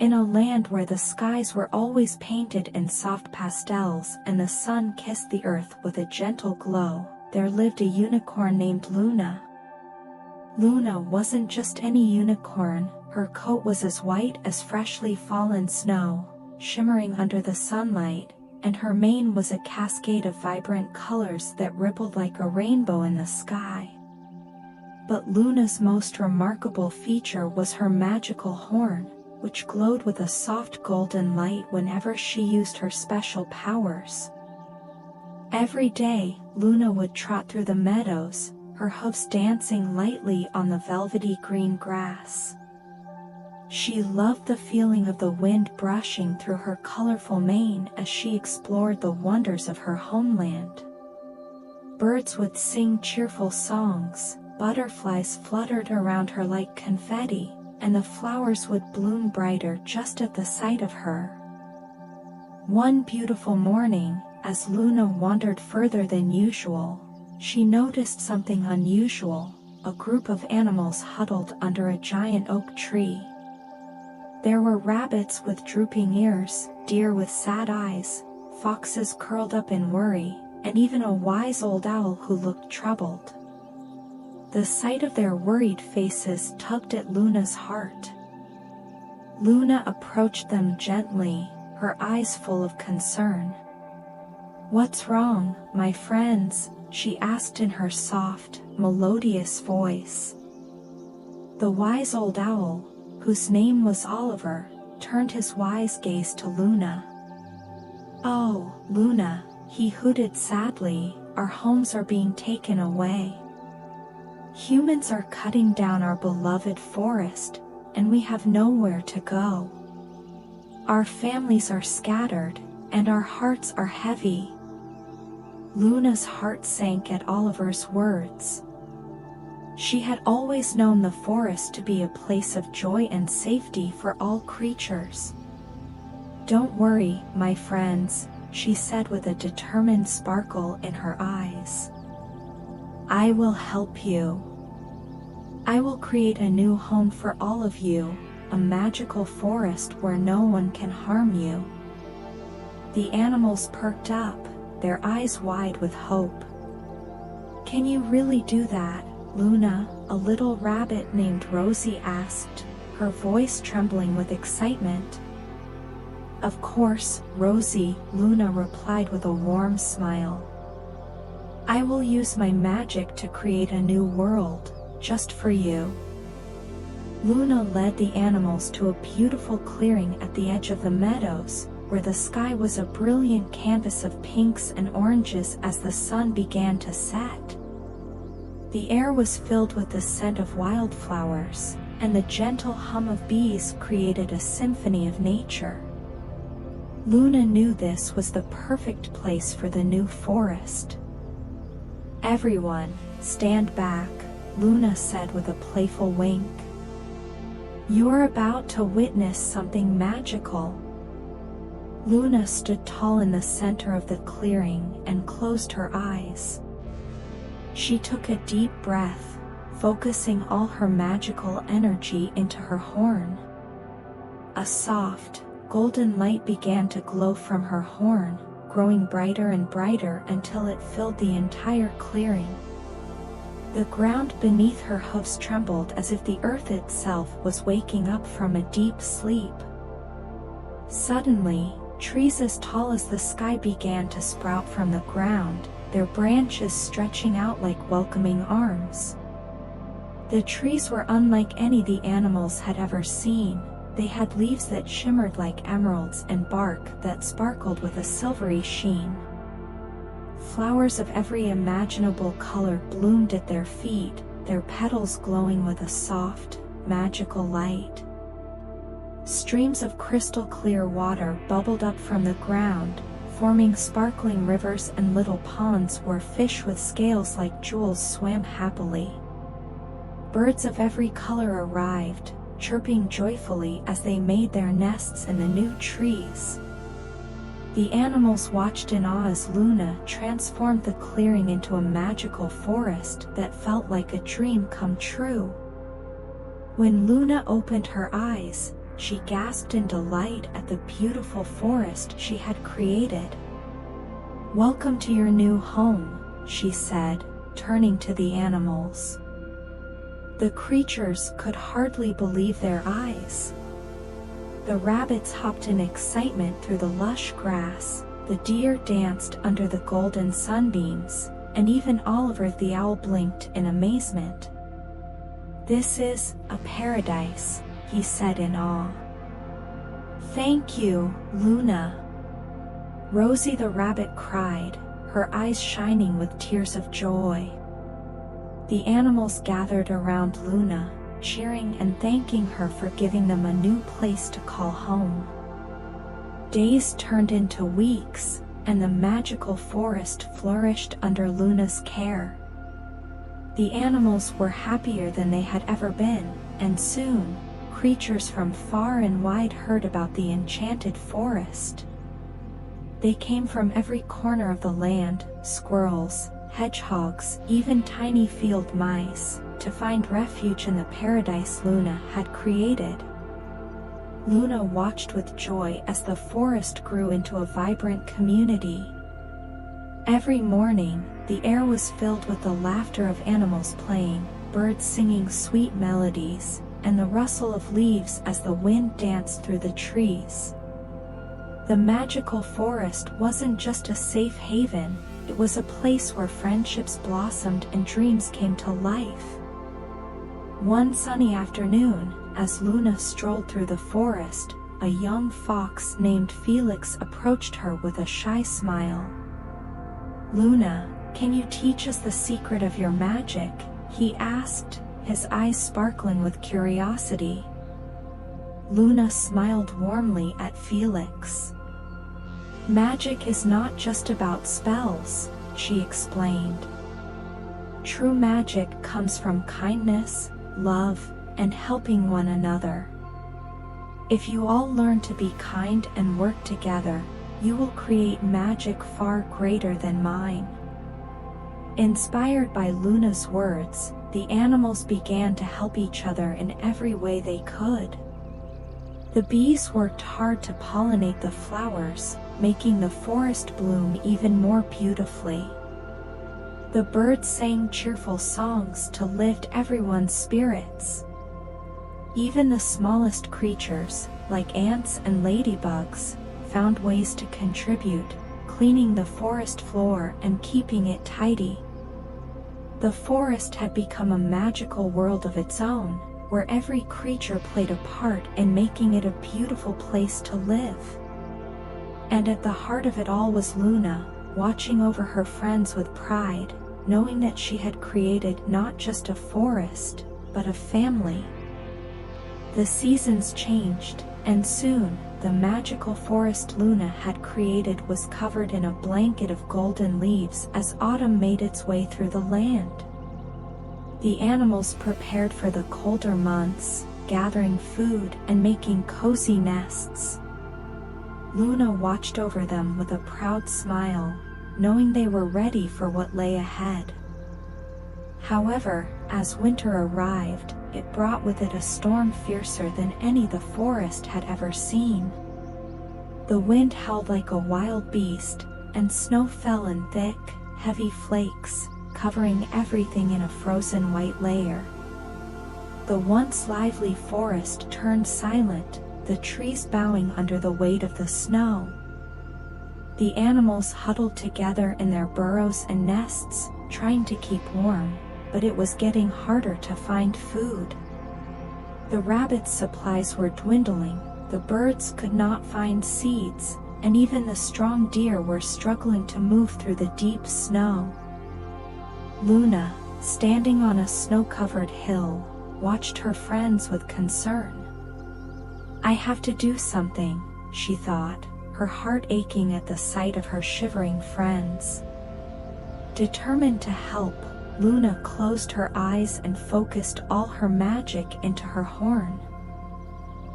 In a land where the skies were always painted in soft pastels and the sun kissed the earth with a gentle glow, there lived a unicorn named Luna. Luna wasn't just any unicorn, her coat was as white as freshly fallen snow, shimmering under the sunlight, and her mane was a cascade of vibrant colors that rippled like a rainbow in the sky. But Luna's most remarkable feature was her magical horn, which glowed with a soft golden light whenever she used her special powers. Every day, Luna would trot through the meadows, her hoofs dancing lightly on the velvety green grass. She loved the feeling of the wind brushing through her colorful mane as she explored the wonders of her homeland. Birds would sing cheerful songs, butterflies fluttered around her like confetti, and the flowers would bloom brighter just at the sight of her. One beautiful morning, as Luna wandered further than usual, she noticed something unusual: a group of animals huddled under a giant oak tree. There were rabbits with drooping ears, deer with sad eyes, foxes curled up in worry, and even a wise old owl who looked troubled. The sight of their worried faces tugged at Luna's heart. Luna approached them gently, her eyes full of concern. "What's wrong, my friends?" she asked in her soft, melodious voice. The wise old owl, whose name was Oliver, turned his wise gaze to Luna. "Oh, Luna," he hooted sadly, "our homes are being taken away. Humans are cutting down our beloved forest, and we have nowhere to go. Our families are scattered, and our hearts are heavy." Luna's heart sank at Oliver's words. She had always known the forest to be a place of joy and safety for all creatures. "Don't worry, my friends," she said with a determined sparkle in her eyes. "I will help you. I will create a new home for all of you, a magical forest where no one can harm you." The animals perked up, their eyes wide with hope. "Can you really do that, Luna?" a little rabbit named Rosie asked, her voice trembling with excitement. "Of course, Rosie," Luna replied with a warm smile. "I will use my magic to create a new world, just for you." Luna led the animals to a beautiful clearing at the edge of the meadows, where the sky was a brilliant canvas of pinks and oranges as the sun began to set. The air was filled with the scent of wildflowers, and the gentle hum of bees created a symphony of nature. Luna knew this was the perfect place for the new forest. "Everyone, stand back," Luna said with a playful wink. "You're about to witness something magical." Luna stood tall in the center of the clearing and closed her eyes. She took a deep breath, focusing all her magical energy into her horn. A soft, golden light began to glow from her horn, growing brighter and brighter until it filled the entire clearing. The ground beneath her hoofs trembled as if the earth itself was waking up from a deep sleep. Suddenly, trees as tall as the sky began to sprout from the ground, their branches stretching out like welcoming arms. The trees were unlike any the animals had ever seen. They had leaves that shimmered like emeralds and bark that sparkled with a silvery sheen. Flowers of every imaginable color bloomed at their feet, their petals glowing with a soft, magical light. Streams of crystal clear water bubbled up from the ground, forming sparkling rivers and little ponds where fish with scales like jewels swam happily. Birds of every color arrived, chirping joyfully as they made their nests in the new trees. The animals watched in awe as Luna transformed the clearing into a magical forest that felt like a dream come true. When Luna opened her eyes, she gasped in delight at the beautiful forest she had created. "Welcome to your new home," she said, turning to the animals. The creatures could hardly believe their eyes. The rabbits hopped in excitement through the lush grass, the deer danced under the golden sunbeams, and even Oliver the owl blinked in amazement. "This is a paradise," he said in awe. "Thank you, Luna," Rosie the rabbit cried, her eyes shining with tears of joy. The animals gathered around Luna, cheering and thanking her for giving them a new place to call home. Days turned into weeks, and the magical forest flourished under Luna's care. The animals were happier than they had ever been, and soon, creatures from far and wide heard about the enchanted forest. They came from every corner of the land, squirrels, hedgehogs, even tiny field mice, to find refuge in the paradise Luna had created. Luna watched with joy as the forest grew into a vibrant community. Every morning, the air was filled with the laughter of animals playing, birds singing sweet melodies, and the rustle of leaves as the wind danced through the trees. The magical forest wasn't just a safe haven, it was a place where friendships blossomed and dreams came to life. One sunny afternoon, as Luna strolled through the forest, a young fox named Felix approached her with a shy smile. "Luna, can you teach us the secret of your magic?" he asked, his eyes sparkling with curiosity. Luna smiled warmly at Felix. "Magic is not just about spells," she explained. "True magic comes from kindness, love, and helping one another. If you all learn to be kind and work together, you will create magic far greater than mine." Inspired by Luna's words, the animals began to help each other in every way they could. The bees worked hard to pollinate the flowers, making the forest bloom even more beautifully. The birds sang cheerful songs to lift everyone's spirits. Even the smallest creatures, like ants and ladybugs, found ways to contribute, cleaning the forest floor and keeping it tidy. The forest had become a magical world of its own, where every creature played a part in making it a beautiful place to live. And at the heart of it all was Luna, watching over her friends with pride, knowing that she had created not just a forest, but a family. The seasons changed, and soon, the magical forest Luna had created was covered in a blanket of golden leaves as autumn made its way through the land. The animals prepared for the colder months, gathering food and making cozy nests. Luna watched over them with a proud smile, knowing they were ready for what lay ahead. However, as winter arrived, it brought with it a storm fiercer than any the forest had ever seen. The wind howled like a wild beast, and snow fell in thick, heavy flakes, covering everything in a frozen white layer. The once lively forest turned silent, the trees bowing under the weight of the snow. The animals huddled together in their burrows and nests, trying to keep warm, but it was getting harder to find food. The rabbits' supplies were dwindling, the birds could not find seeds, and even the strong deer were struggling to move through the deep snow. Luna, standing on a snow-covered hill, watched her friends with concern. "I have to do something," she thought, her heart aching at the sight of her shivering friends. Determined to help, Luna closed her eyes and focused all her magic into her horn.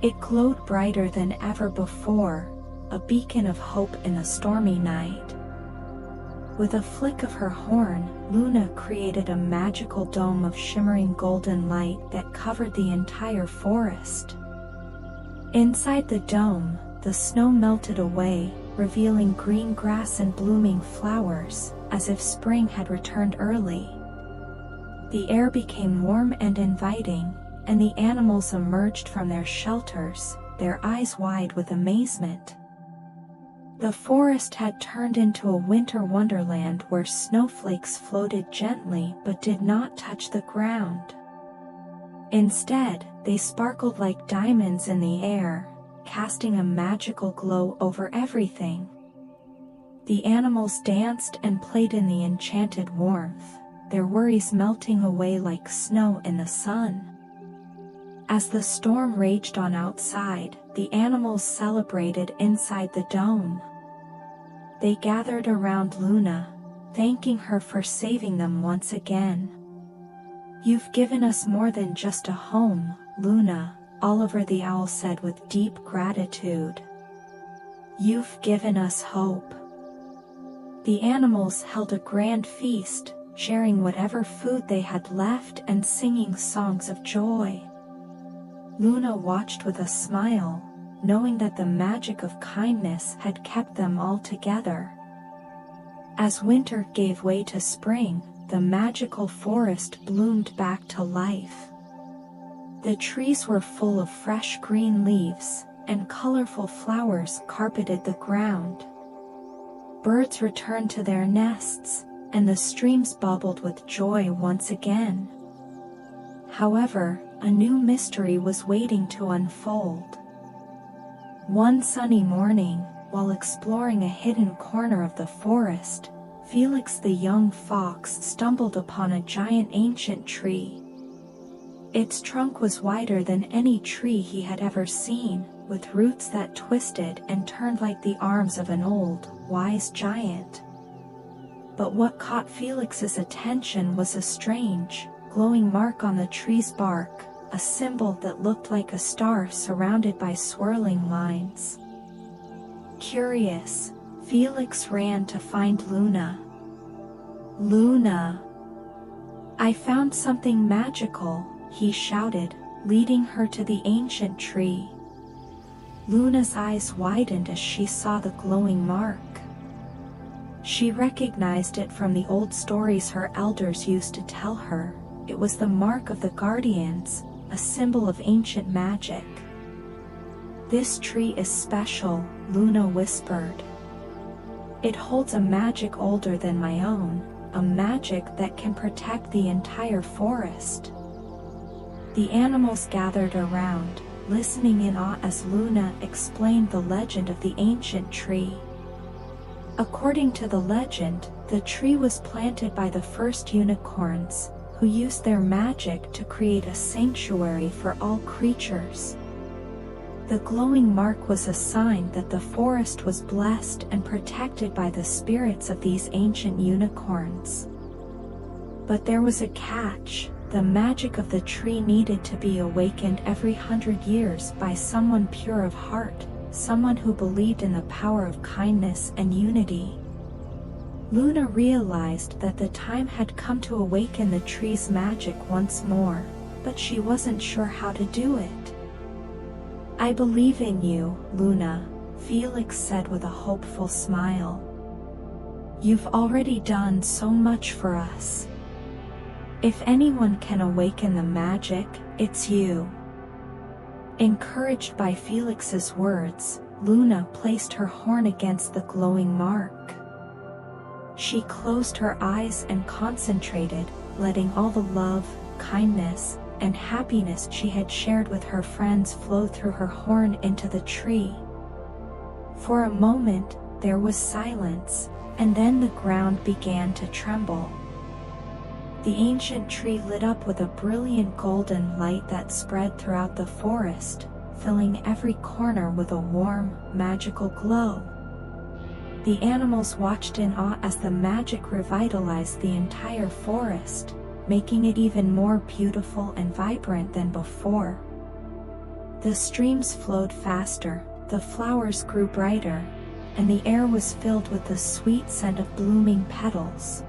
It glowed brighter than ever before, a beacon of hope in the stormy night. With a flick of her horn, Luna created a magical dome of shimmering golden light that covered the entire forest. Inside the dome, the snow melted away, revealing green grass and blooming flowers, as if spring had returned early. The air became warm and inviting, and the animals emerged from their shelters, their eyes wide with amazement. The forest had turned into a winter wonderland where snowflakes floated gently but did not touch the ground. Instead, they sparkled like diamonds in the air, casting a magical glow over everything. The animals danced and played in the enchanted warmth, their worries melting away like snow in the sun. As the storm raged on outside, the animals celebrated inside the dome. They gathered around Luna, thanking her for saving them once again. "You've given us more than just a home, Luna," Oliver the owl said with deep gratitude. "You've given us hope." The animals held a grand feast, sharing whatever food they had left and singing songs of joy. Luna watched with a smile, knowing that the magic of kindness had kept them all together. As winter gave way to spring, the magical forest bloomed back to life. The trees were full of fresh green leaves, and colorful flowers carpeted the ground. Birds returned to their nests, and the streams bubbled with joy once again. However, a new mystery was waiting to unfold. One sunny morning, while exploring a hidden corner of the forest, Felix the young fox stumbled upon a giant ancient tree. Its trunk was wider than any tree he had ever seen, with roots that twisted and turned like the arms of an old, wise giant. But what caught Felix's attention was a strange, glowing mark on the tree's bark, a symbol that looked like a star surrounded by swirling lines. Curious, Felix ran to find Luna. "Luna! I found something magical," he shouted, leading her to the ancient tree. Luna's eyes widened as she saw the glowing mark. She recognized it from the old stories her elders used to tell her. It was the mark of the guardians, a symbol of ancient magic. "This tree is special," Luna whispered. "It holds a magic older than my own, a magic that can protect the entire forest." The animals gathered around, listening in awe as Luna explained the legend of the ancient tree. According to the legend, the tree was planted by the first unicorns, who used their magic to create a sanctuary for all creatures. The glowing mark was a sign that the forest was blessed and protected by the spirits of these ancient unicorns. But there was a catch. The magic of the tree needed to be awakened every 100 years by someone pure of heart, someone who believed in the power of kindness and unity. Luna realized that the time had come to awaken the tree's magic once more, but she wasn't sure how to do it. "I believe in you, Luna," Felix said with a hopeful smile. "You've already done so much for us. If anyone can awaken the magic, it's you." Encouraged by Felix's words, Luna placed her horn against the glowing mark. She closed her eyes and concentrated, letting all the love, kindness, and happiness she had shared with her friends flow through her horn into the tree. For a moment, there was silence, and then the ground began to tremble. The ancient tree lit up with a brilliant golden light that spread throughout the forest, filling every corner with a warm, magical glow. The animals watched in awe as the magic revitalized the entire forest, making it even more beautiful and vibrant than before. The streams flowed faster, the flowers grew brighter, and the air was filled with the sweet scent of blooming petals.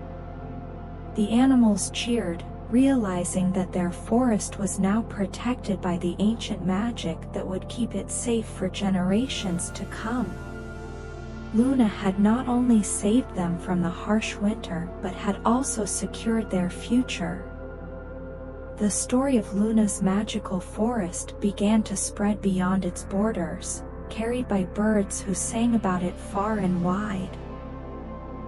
The animals cheered, realizing that their forest was now protected by the ancient magic that would keep it safe for generations to come. Luna had not only saved them from the harsh winter but had also secured their future. The story of Luna's magical forest began to spread beyond its borders, carried by birds who sang about it far and wide.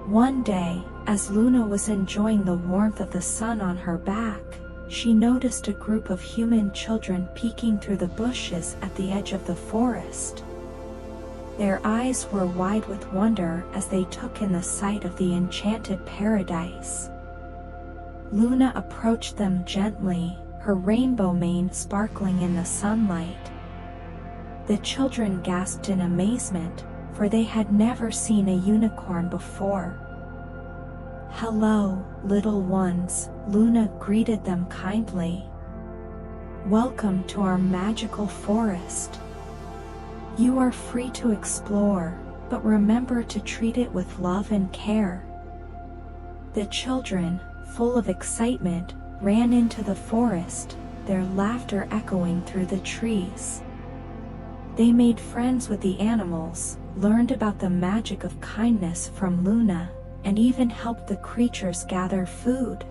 One day, as Luna was enjoying the warmth of the sun on her back, she noticed a group of human children peeking through the bushes at the edge of the forest. Their eyes were wide with wonder as they took in the sight of the enchanted paradise. Luna approached them gently, her rainbow mane sparkling in the sunlight. The children gasped in amazement, for they had never seen a unicorn before. "Hello, little ones," Luna greeted them kindly. "Welcome to our magical forest. You are free to explore, but remember to treat it with love and care." The children, full of excitement, ran into the forest, their laughter echoing through the trees. They made friends with the animals, learned about the magic of kindness from Luna, and even helped the creatures gather food.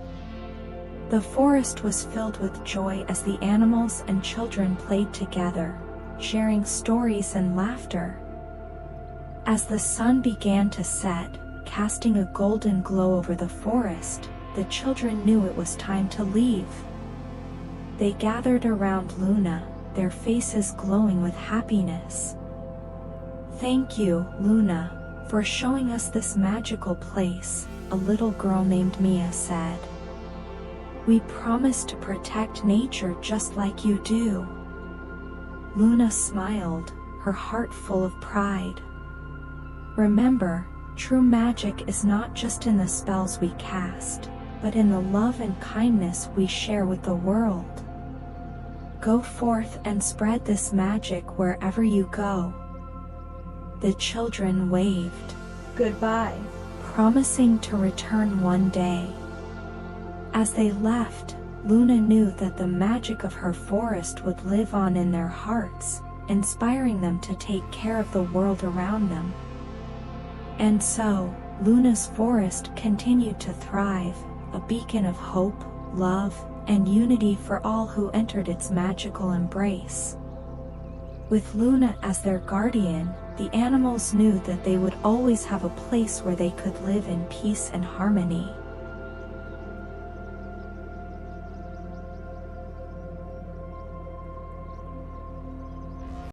The forest was filled with joy as the animals and children played together, sharing stories and laughter. As the sun began to set, casting a golden glow over the forest, the children knew it was time to leave. They gathered around Luna, their faces glowing with happiness. "Thank you, Luna, for showing us this magical place," a little girl named Mia said. "We promise to protect nature just like you do." Luna smiled, her heart full of pride. "Remember, true magic is not just in the spells we cast, but in the love and kindness we share with the world. Go forth and spread this magic wherever you go." The children waved goodbye, promising to return one day. As they left, Luna knew that the magic of her forest would live on in their hearts, inspiring them to take care of the world around them. And so, Luna's forest continued to thrive, a beacon of hope, love, and unity for all who entered its magical embrace. With Luna as their guardian, the animals knew that they would always have a place where they could live in peace and harmony.